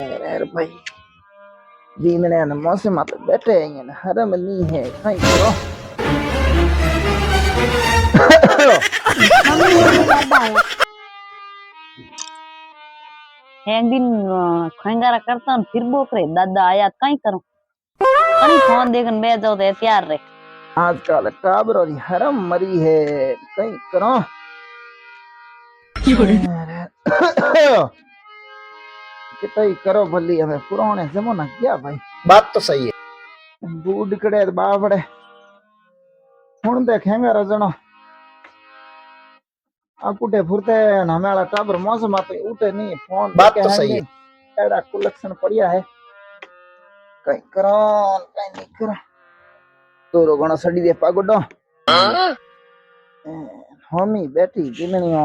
यार भाई जीने ने मौसम आप बैठे हैं ना हरम नहीं है कहीं करो एक दिन खंगारा करता हूँ फिर बोकरे दादा आया कहीं करूँ कहीं फोन देखन बैठ जाओ तो तैयार रहे आजकल टाबर और हरम मरी है कहीं करो कितना ही करो भली हमें पुराने जमाना क्या भाई बात तो सही है। बूढ़ कड़े बाबड़े हुन देखेंगे रजनो कुटे फुरते हमें टाबर मौसम आते उठे नहीं फोन बात तो सही है। एड़ा कलेक्शन पड़िया है कहीं करो कहीं नहीं करो तो रोगणो सड़ी दे पागोडो होमी बैठी जिननियो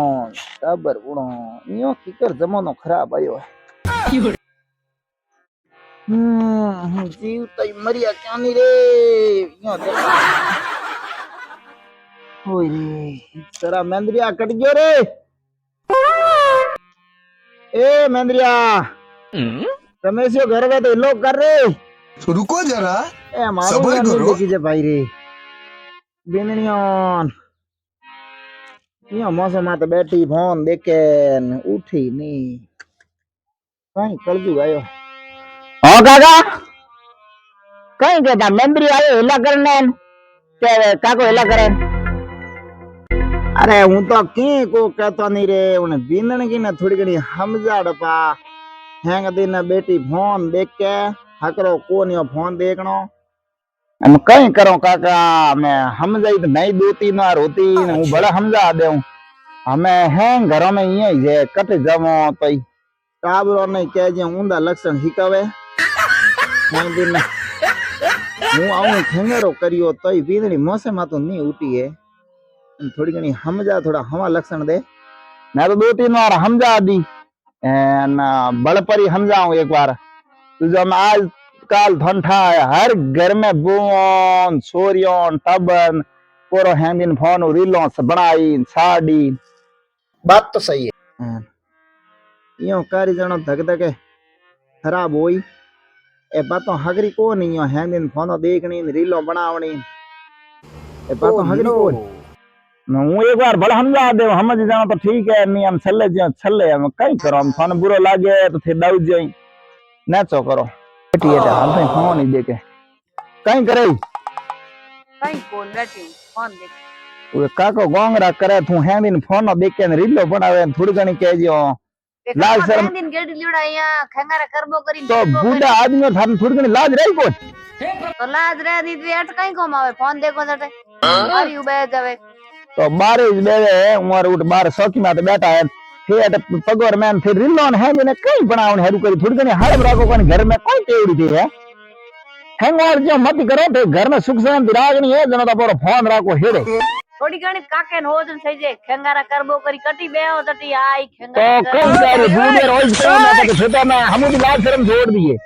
टाबर उड़ो यो किकर जमानो खराब आयो है जीव तई मरिया क्या नहीं रे यो देखा ओए रे तेरा मेंद्रिया कट गयो रे ए मेंद्रिया रमेशियो घर में तो लोग कर रे रुको जरा ए मारो सबर नहीं करो। देखी जे भाई रे बिननियोन यो मौसम आते बैठी फोन देखे न उठी नहीं कहीं कलजू आयो हाँ काका कहीं कहता मेमरी आयो हिला करने के काको हिला करे अरे हूं तो की को कहता नहीं रे उन्हें बिंदन की ना थोड़ी घनी हमजाड़ पा हैंग दिन बेटी फोन देख के हकरो को नहीं फोन देखनो हम कहीं करो काका मैं हमजाई तो नहीं दोती ना रोती हूं बड़ा हमजा दे हमें हैं घरों में ये जे कट जावो तो टाबरो नहीं कह जे ऊंदा लक्षण हिकावे हैंग दिन हूं आऊं ठेंगरो करियो तो बिंदनी मौसम तो नहीं उठी है थोड़ी घनी हमजा थोड़ा हवा लक्षण दे मैं तो 2-3 बार हमजा दी ना बड़परी हमजाऊं एक बार तो जब आज काल ठंडा है हर घर में बुओन छोरियों टबन पोरो हैंदिन फोन रीलों से बनाई साड़ी बात तो सही है। यो कारी जनो धक धके खराब होई ए बातों हगरी को नहीं यो हैंदिन फोन देखनी रीलों बनावनी ए बातों हगरी को हूँ एक बार बड़ा हमजा दे समझ जाओ तो ठीक है नहीं हम छले जो छले हम कहीं करो हम थाने बुरो लागे तो फिर दाऊ जाई नेचो करो बेटी है हाल में फोन ही देके कहीं करे कहीं कौन बैठी हूँ फोन देख वो काको गोंगरा करे तू है दिन फोन देख के रीलो बनावे थोड़ी घणी कह जियो लाज शर्म दिन गेट लियोड़ा खंगारा करबो करी तो बूढ़ा आदमी थाने थोड़ी घणी लाज रही को तो लाज रह दी तो अट कहीं को मावे फोन देखो जटे अरे उबे जावे तो बारे बेवे उमर उठ बार सौकी में बैठा है फिर पगोर मैन फिर रिलोन है मैंने कहीं बनावन हेरु करी थोड़ी घणी हड़ब राखो कन घर में कोई तेड़ी दे है हैंगोर जो मत करो तो घर में सुख शांति रागनी है जनो तो पूरा फोन राखो हेड़े थोड़ी घणी काके न होजन सही जे खंगारा करबो करी कटी बेहो जटी आई तो खंगारा कहीं सारे बूढ़े रोज में तो छुटा में हम भी लाज शर्म छोड़ दिए